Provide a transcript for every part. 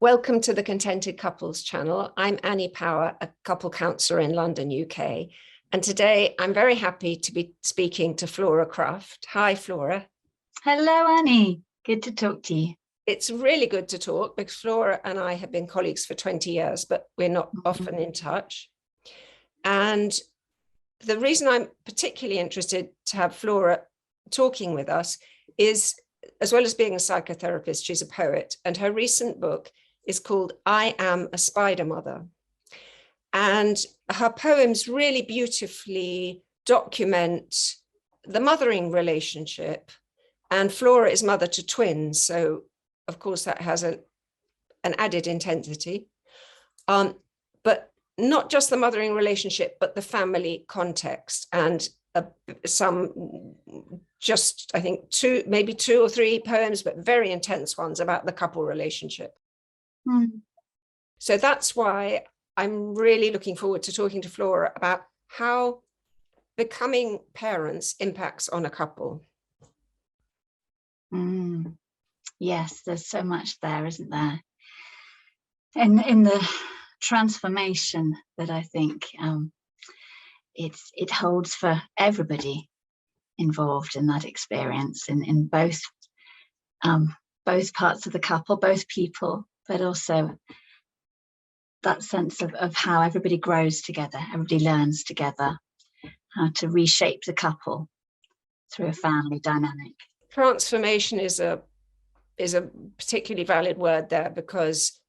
Welcome to the Contented Couples channel. I'm Annie Power, a couple counsellor in London, UK. And today I'm very happy to be speaking to Flora Craft. Hi, Flora. Hello, Annie. Good to talk to you. It's really good to talk because Flora and I have been colleagues for 20 years, but we're not often in touch. And the reason I'm particularly interested to have Flora talking with us is, as well as being a psychotherapist, she's a poet, and her recent book is called I Am a Spider Mother. And her poems really beautifully document the mothering relationship. And Flora is mother to twins. So, of course, that has an added intensity. But not just the mothering relationship, but the family context. And I think maybe two or three poems, but very intense ones about the couple relationship. So that's why I'm really looking forward to talking to Flora about how becoming parents impacts on a couple. Yes, there's so much there, isn't there? And in the transformation that I think it holds for everybody involved in that experience, in both parts of the couple, both people, but also that sense of how everybody grows together, everybody learns together, how to reshape the couple through a family dynamic. Transformation is a particularly valid word there, because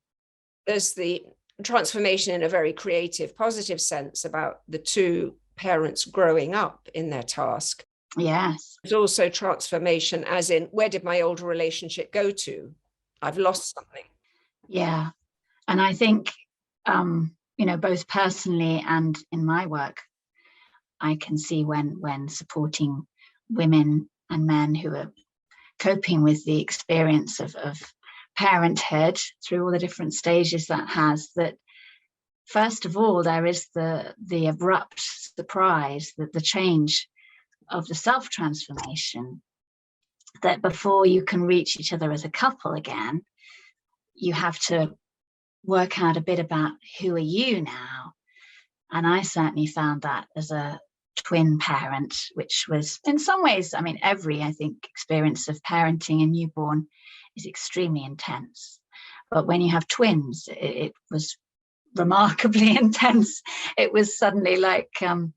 there's the transformation in a very creative, positive sense about the two parents growing up in their task. Yes. There's also transformation as in, where did my older relationship go to? I've lost something. Yeah. And I think, both personally and in my work, I can see when supporting women and men who are coping with the experience of parenthood through all the different stages that has, that first of all, there is the abrupt surprise, that the change of the self-transformation, that before you can reach each other as a couple again, you have to work out a bit about who are you now. And I certainly found that as a twin parent, which was in some ways, every experience of parenting a newborn is extremely intense. But when you have twins, it was remarkably intense. It was suddenly like, having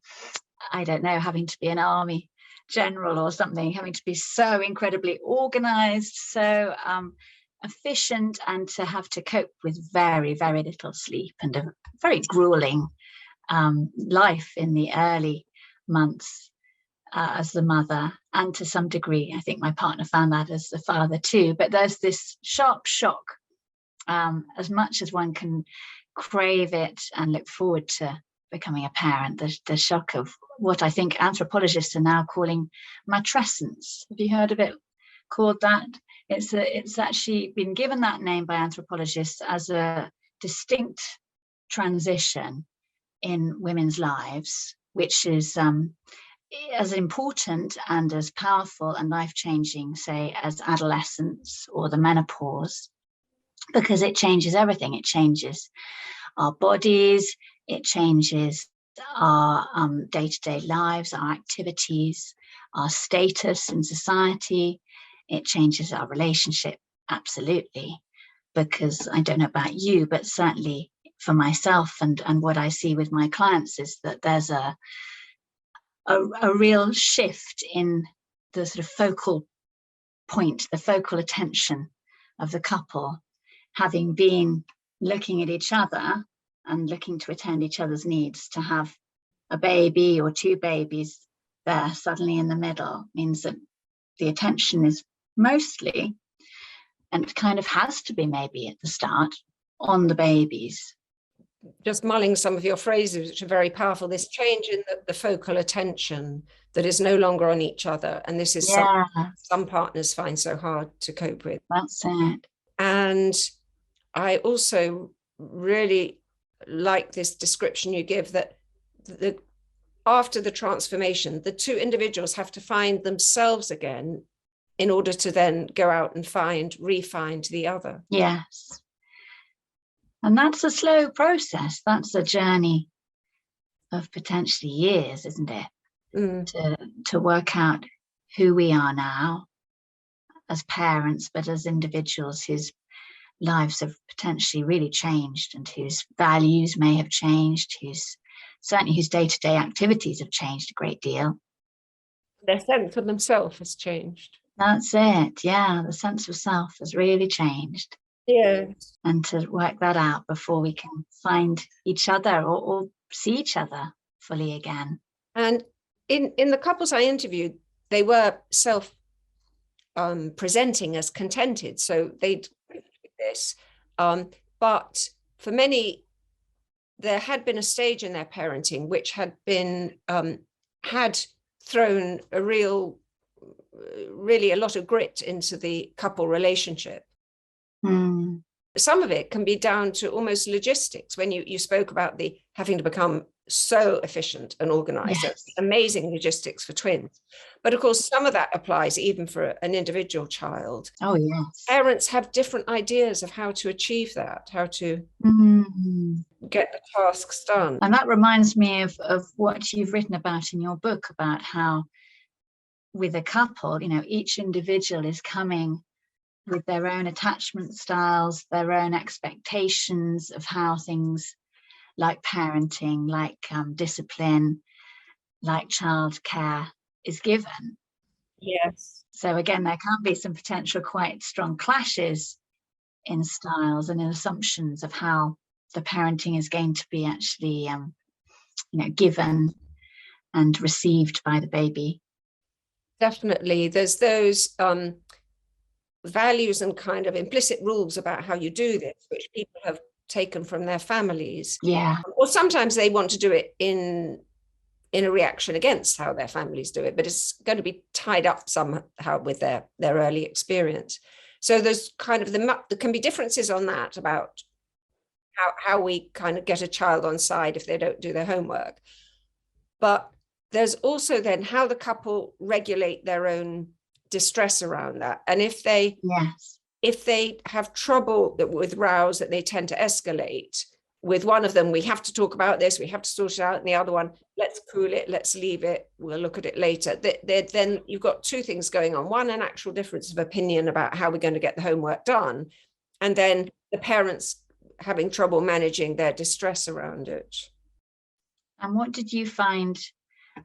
to be an army general or something, having to be so incredibly organized, so efficient, and to have to cope with very, very little sleep and a very grueling life in the early months as the mother. And to some degree, I think my partner found that as the father too. But there's this sharp shock, as much as one can crave it and look forward to becoming a parent, the shock of what I think anthropologists are now calling matrescence. Have you heard of it called that? It's actually been given that name by anthropologists as a distinct transition in women's lives, which is as important and as powerful and life-changing, say, as adolescence or the menopause, because it changes everything. It changes our bodies, it changes our day-to-day lives, our activities, our status in society. It changes our relationship, absolutely, because I don't know about you, but certainly for myself and what I see with my clients is that there's a real shift in the sort of focal point, the focal attention of the couple, having been looking at each other and looking to attend each other's needs. To have a baby or two babies there suddenly in the middle means that the attention is mostly, and kind of has to be maybe at the start, on the babies. Just mulling some of your phrases, which are very powerful, this change in the focal attention that is no longer on each other. And this is some partners find so hard to cope with. That's it. And I also really like this description you give, that after the transformation, the two individuals have to find themselves again in order to then go out and re-find the other. Yes. And that's a slow process. That's a journey of potentially years, isn't it? To work out who we are now as parents, but as individuals whose lives have potentially really changed and whose values may have changed, certainly whose day-to-day activities have changed a great deal. Their sense of themselves has changed. That's it. Yeah, the sense of self has really changed. Yeah. And to work that out before we can find each other or see each other fully again. And in the couples I interviewed, they were presenting as contented, so they'd do this. But for many, there had been a stage in their parenting which had been had thrown really a lot of grit into the couple relationship. Some of it can be down to almost logistics. When you spoke about the having to become so efficient and organized, Yes. amazing logistics for twins. But of course, some of that applies even for an individual child. Oh, yes. Parents have different ideas of how to achieve that, how to get the tasks done. And that reminds me of what you've written about in your book, about how with a couple, each individual is coming with their own attachment styles, their own expectations of how things like parenting, like discipline, like childcare is given. Yes. So again, there can be some potential quite strong clashes in styles and in assumptions of how the parenting is going to be actually, given and received by the baby. Definitely. There's those values and kind of implicit rules about how you do this, which people have taken from their families. Yeah. Or sometimes they want to do it in a reaction against how their families do it, but it's going to be tied up somehow with their early experience. So there's kind of there can be differences on that about how we kind of get a child on side if they don't do their homework. But there's also then how the couple regulate their own distress around that. And if they have trouble with rows that they tend to escalate, with one of them, we have to talk about this, we have to sort it out, and the other one, let's cool it, let's leave it, we'll look at it later. Then you've got two things going on. One, an actual difference of opinion about how we're going to get the homework done, and then the parents having trouble managing their distress around it. And what did you find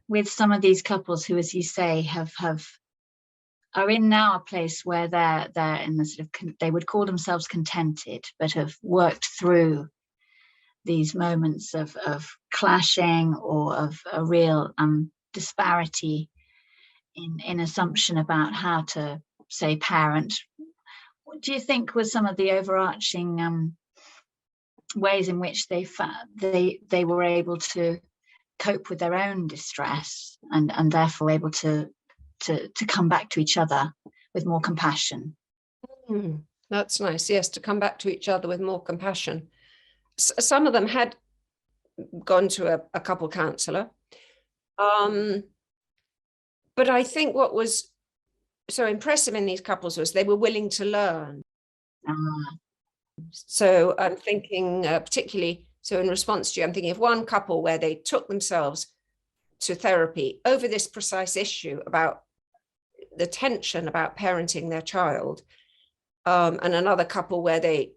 with some of these couples who, as you say, are in now a place where they're in the sort of, they would call themselves contented, but have worked through these moments of clashing or of a real disparity in assumption about how to, say, parent? What do you think was some of the overarching ways in which they were able to cope with their own distress and therefore able to come back to each other with more compassion? That's nice. Yes, to come back to each other with more compassion. Some of them had gone to a couple counsellor. But I think what was so impressive in these couples was they were willing to learn. So I'm thinking particularly, so in response to you, I'm thinking of one couple where they took themselves to therapy over this precise issue about the tension about parenting their child, and another couple where they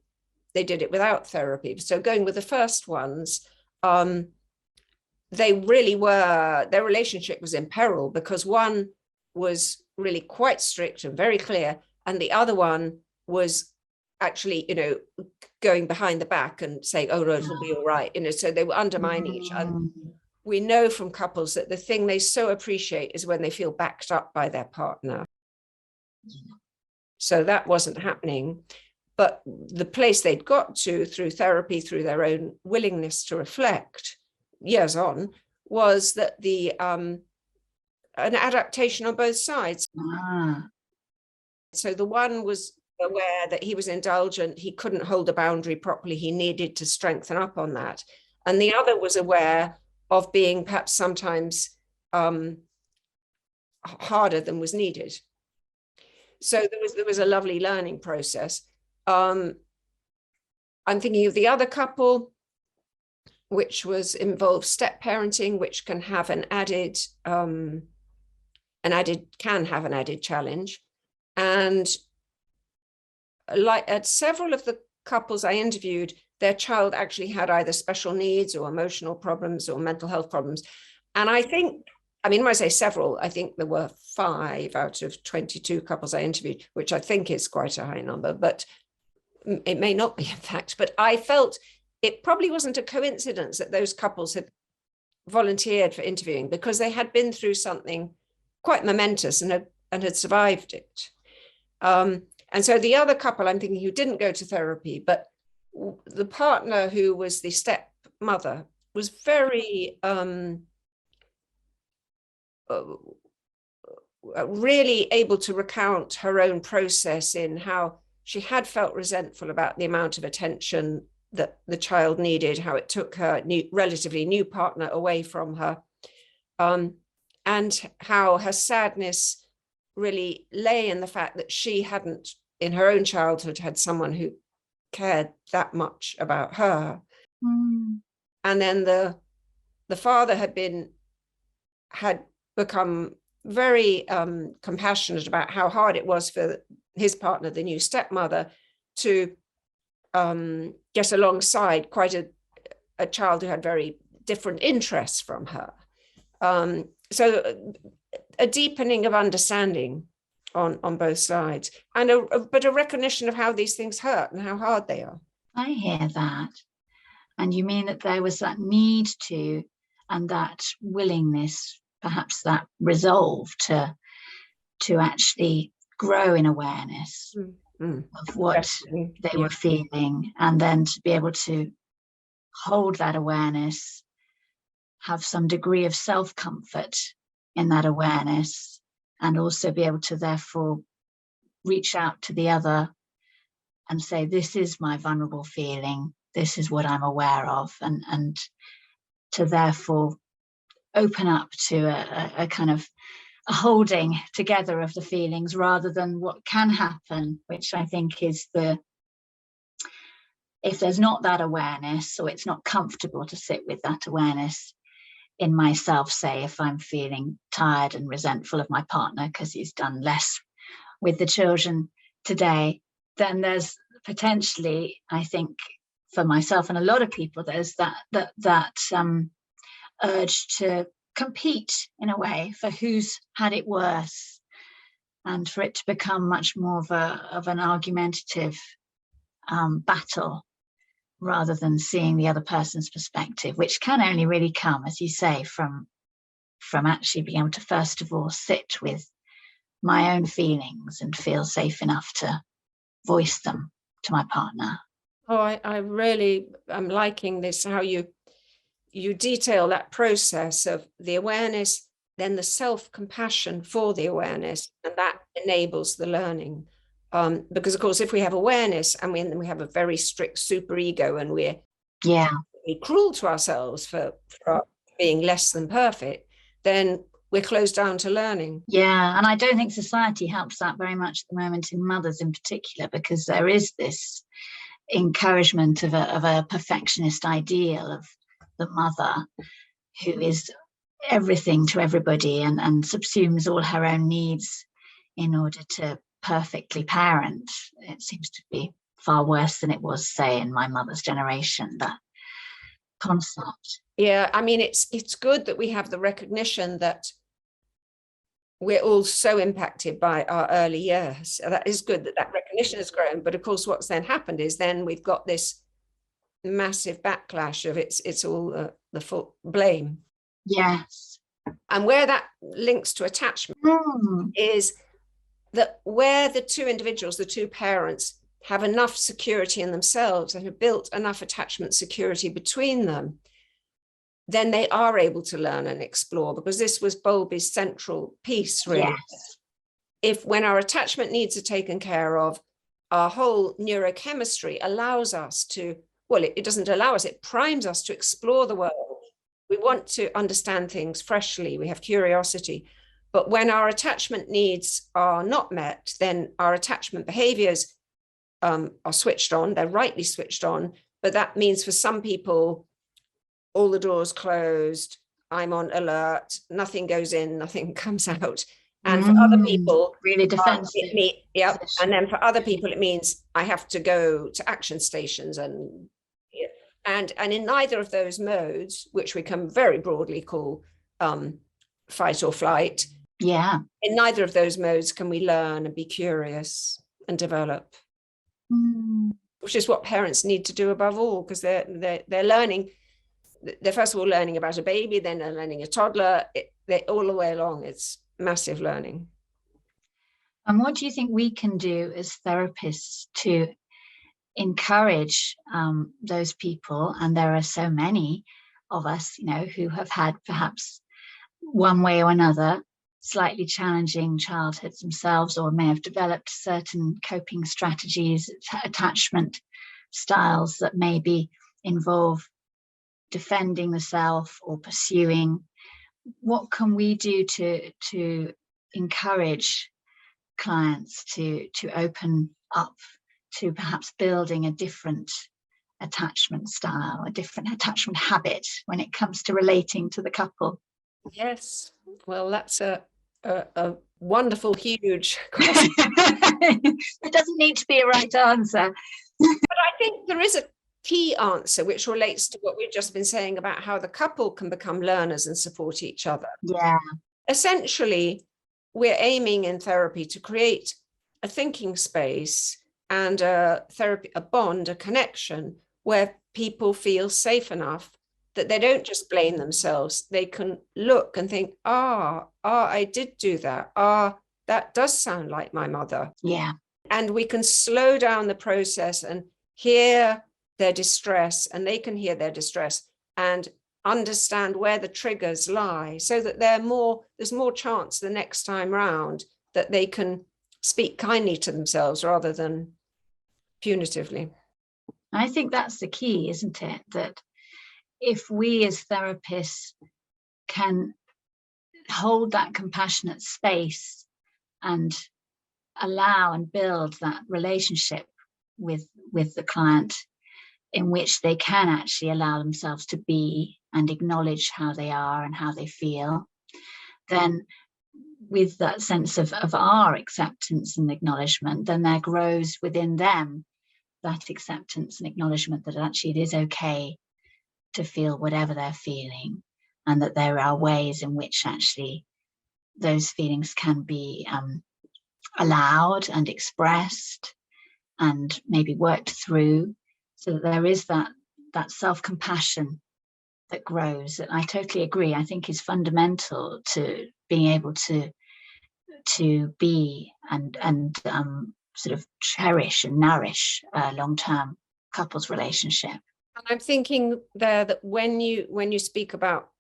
did it without therapy. So going with the first ones, they really were, their relationship was in peril because one was really quite strict and very clear, and the other one was actually, going behind the back and saying, oh no, it'll be all right. So they were undermining each other. We know from couples that the thing they so appreciate is when they feel backed up by their partner. So that wasn't happening. But the place they'd got to through therapy, through their own willingness to reflect years on, was that an adaptation on both sides. So the one was aware that he was indulgent, he couldn't hold a boundary properly, he needed to strengthen up on that. And the other was aware of being perhaps sometimes harder than was needed. So there was a lovely learning process. I'm thinking of the other couple, which was involved step parenting, which can have an added challenge. And like at several of the couples I interviewed, their child actually had either special needs or emotional problems or mental health problems. And I think, I mean, when I say several, I think there were 5 out of 22 couples I interviewed, which I think is quite a high number, but it may not be in fact. But I felt it probably wasn't a coincidence that those couples had volunteered for interviewing, because they had been through something quite momentous and had survived it. And so the other couple I'm thinking who didn't go to therapy, but the partner who was the stepmother was very really able to recount her own process in how she had felt resentful about the amount of attention that the child needed, how it took her relatively new partner away from her, and how her sadness really lay in the fact that she hadn't, in her own childhood, had someone who cared that much about her. And then the father had become very compassionate about how hard it was for his partner, the new stepmother, to get alongside quite a child who had very different interests from her. So a deepening of understanding on both sides, and but a recognition of how these things hurt and how hard they are. I hear that. And you mean that there was that need to, and that willingness, perhaps that resolve to actually grow in awareness of what Definitely. they were feeling, and then to be able to hold that awareness, have some degree of self-comfort in that awareness, and also be able to therefore reach out to the other and say, this is my vulnerable feeling, this is what I'm aware of, and to therefore open up to a kind of a holding together of the feelings, rather than what can happen, which I think is if there's not that awareness, or it's not comfortable to sit with that awareness in myself, say if I'm feeling tired and resentful of my partner because he's done less with the children today, then there's potentially, I think, for myself and a lot of people, there's that urge to compete in a way for who's had it worse, and for it to become much more of an argumentative battle, rather than seeing the other person's perspective, which can only really come, as you say, from actually being able to first of all sit with my own feelings and feel safe enough to voice them to my partner. Oh, I really am liking this, how you detail that process of the awareness, then the self-compassion for the awareness, and that enables the learning. Because of course, if we have awareness and we have a very strict super ego, and we're cruel to ourselves for being less than perfect, then we're closed down to learning. Yeah, and I don't think society helps that very much at the moment, in mothers in particular, because there is this encouragement of a perfectionist ideal of the mother who is everything to everybody and subsumes all her own needs in order to perfectly parent. It seems to be far worse than it was, say, in my mother's generation, that concept. Yeah, I mean, it's good that we have the recognition that we're all so impacted by our early years. That is good that recognition has grown. But of course, what's then happened is then we've got this massive backlash of it's all the full blame. Yes. And where that links to attachment is that where the two individuals, the two parents, have enough security in themselves and have built enough attachment security between them, then they are able to learn and explore, because this was Bowlby's central piece, really. Yes. If when our attachment needs are taken care of, our whole neurochemistry allows us to, well, it doesn't allow us, it primes us to explore the world. We want to understand things freshly, we have curiosity. But when our attachment needs are not met, then our attachment behaviors are switched on, they're rightly switched on, but that means for some people, all the doors closed, I'm on alert, nothing goes in, nothing comes out. And for other people, really defensive. And then for other people, it means I have to go to action stations and in neither of those modes, which we can very broadly call fight or flight. Yeah. In neither of those modes can we learn and be curious and develop, which is what parents need to do above all, because they're learning. They're first of all learning about a baby, then they're learning a toddler. They're all the way along. It's massive learning. And what do you think we can do as therapists to encourage those people? And there are so many of us, who have had perhaps one way or another slightly challenging childhoods themselves, or may have developed certain coping strategies, attachment styles that maybe involve defending the self or pursuing. What can we do to encourage clients to open up to perhaps building a different attachment style, a different attachment habit when it comes to relating to the couple? Yes, well, that's a wonderful, huge question. It doesn't need to be a right answer. But I think there is a key answer which relates to what we've just been saying about how the couple can become learners and support each other. Yeah. Essentially, we're aiming in therapy to create a thinking space and a bond, a connection where people feel safe enough that they don't just blame themselves. They can look and think, I did do that. That does sound like my mother. Yeah. And we can slow down the process and hear their distress, and they can hear their distress and understand where the triggers lie, so that there's more chance the next time round that they can speak kindly to themselves rather than punitively. I think that's the key, isn't it? That if we as therapists can hold that compassionate space and allow and build that relationship with the client, in which they can actually allow themselves to be and acknowledge how they are and how they feel, then with that sense of our acceptance and acknowledgement, then there grows within them that acceptance and acknowledgement that actually it is okay to feel whatever they're feeling, and that there are ways in which actually those feelings can be allowed and expressed and maybe worked through, so that there is that self-compassion that grows. That I totally agree, I think is fundamental to being able to be and sort of cherish and nourish a long-term couples relationship. And I'm thinking there that when you speak about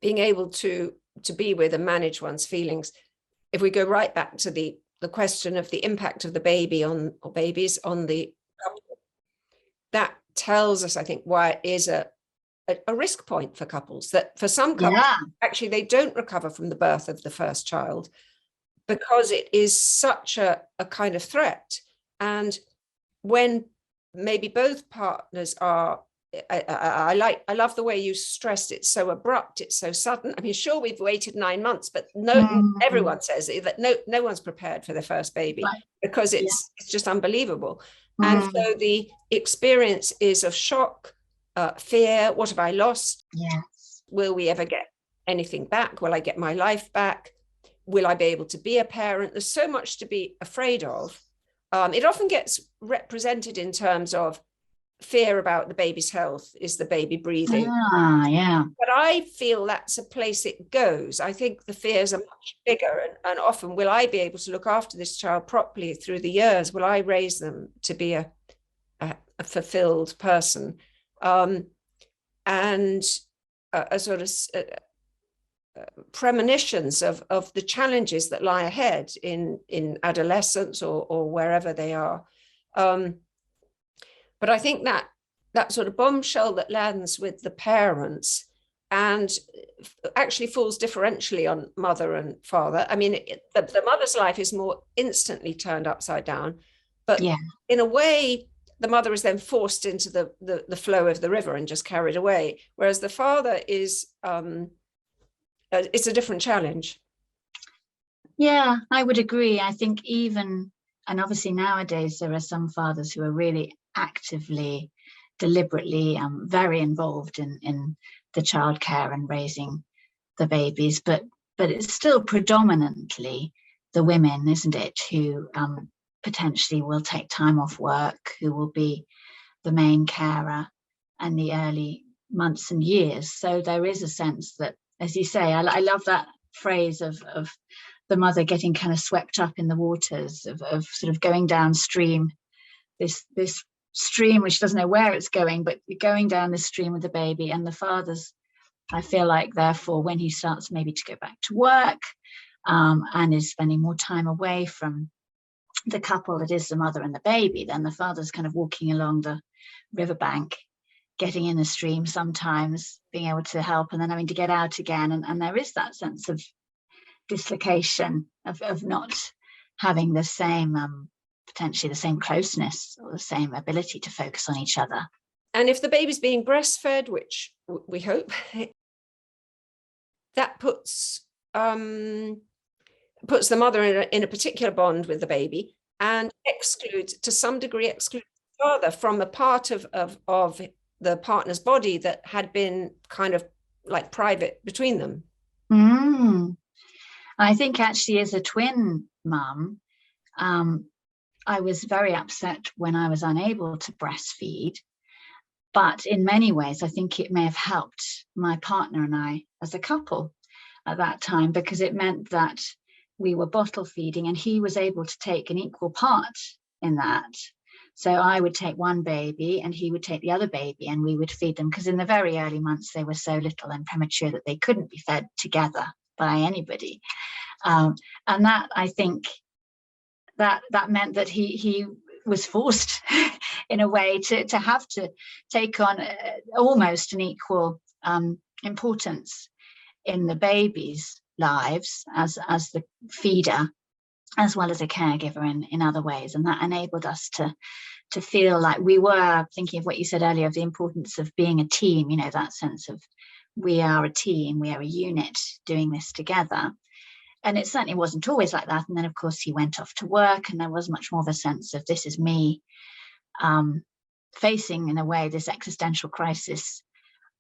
being able to be with and manage one's feelings, if we go right back to the question of the impact of the baby or babies on the couple, that tells us, I think, why it is a risk point for couples, that for some couples, actually, they don't recover from the birth of the first child because it is such a kind of threat. And when maybe both partners are, I love the way you stressed it's so abrupt, it's so sudden. I mean, sure, we've waited 9 months, but everyone says that no one's prepared for their first baby, because it's just unbelievable. And so the experience is of shock, fear. What have I lost? Yes. Will we ever get anything back? Will I get my life back? Will I be able to be a parent? There's so much to be afraid of. It often gets represented in terms of fear about the baby's health. Is the baby breathing? But I feel that's a place it goes. I think the fears are much bigger, and often, will I be able to look after this child properly through the years? Will I raise them to be a fulfilled person? And a sort of premonitions of the challenges that lie ahead in adolescence or wherever they are. But I think that sort of bombshell that lands with the parents and actually falls differentially on mother and father. I mean, the mother's life is more instantly turned upside down. But Yeah. in a way, the mother is then forced into the flow of the river and just carried away, whereas the father is, it's a different challenge. Yeah, I would agree. I think even, and obviously nowadays there are some fathers who are really actively, deliberately very involved in the childcare and raising the babies, but it's still predominantly the women, isn't it, who potentially will take time off work, who will be the main carer in the early months and years. So there is a sense that, as you say, I love that phrase of the mother getting kind of swept up in the waters of sort of going downstream, this stream which doesn't know where it's going, but going down the stream with the baby. And the father's, I feel like, therefore, when he starts maybe to go back to work and is spending more time away from the couple that is the mother and the baby, then the father's kind of walking along the riverbank, getting in the stream sometimes, being able to help, and then having to get out again. And there is that sense of dislocation of not having the same, potentially the same closeness or the same ability to focus on each other. And if the baby's being breastfed, which we hope, that puts the mother in a particular bond with the baby, and to some degree excludes the father from a part of the partner's body that had been kind of like private between them. I think actually, as a twin mum, I was very upset when I was unable to breastfeed. But in many ways, I think it may have helped my partner and I as a couple at that time, because it meant that we were bottle feeding and he was able to take an equal part in that. So I would take one baby and he would take the other baby, and we would feed them, because in the very early months they were so little and premature that they couldn't be fed together by anybody. And that, I think, that meant that he was forced in a way to have to take on almost an equal importance in the baby's lives as the feeder, as well as a caregiver in other ways. And that enabled us to feel like we were, thinking of what you said earlier, of the importance of being a team, you know, that sense of we are a team, we are a unit doing this together. And it certainly wasn't always like that. And then, of course, he went off to work, and there was much more of a sense of this is me facing, in a way, this existential crisis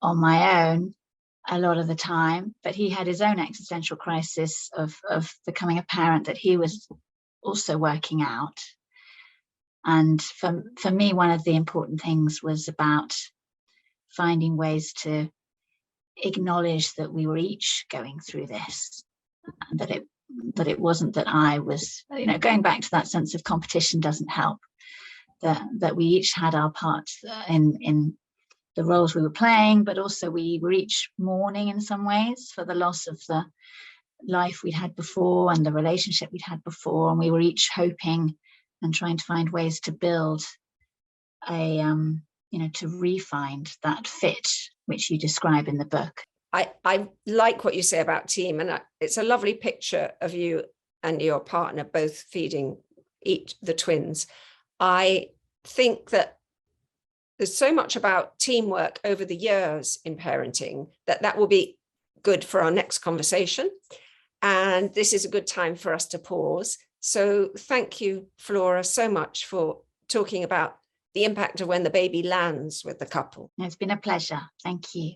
on my own a lot of the time. But he had his own existential crisis of becoming a parent that he was also working out. And for me, one of the important things was about finding ways to acknowledge that we were each going through this, and that it wasn't that I was, you know, going back to that sense of competition doesn't help, that we each had our parts in the roles we were playing, but also we were each mourning in some ways for the loss of the life we'd had before and the relationship we'd had before, and we were each hoping and trying to find ways to build a to re-find that fit which you describe in the book. I like what you say about team, and it's a lovely picture of you and your partner both feeding the twins. I think that there's so much about teamwork over the years in parenting that will be good for our next conversation. And this is a good time for us to pause. So thank you, Flora, so much for talking about the impact of when the baby lands with the couple. It's been a pleasure. Thank you.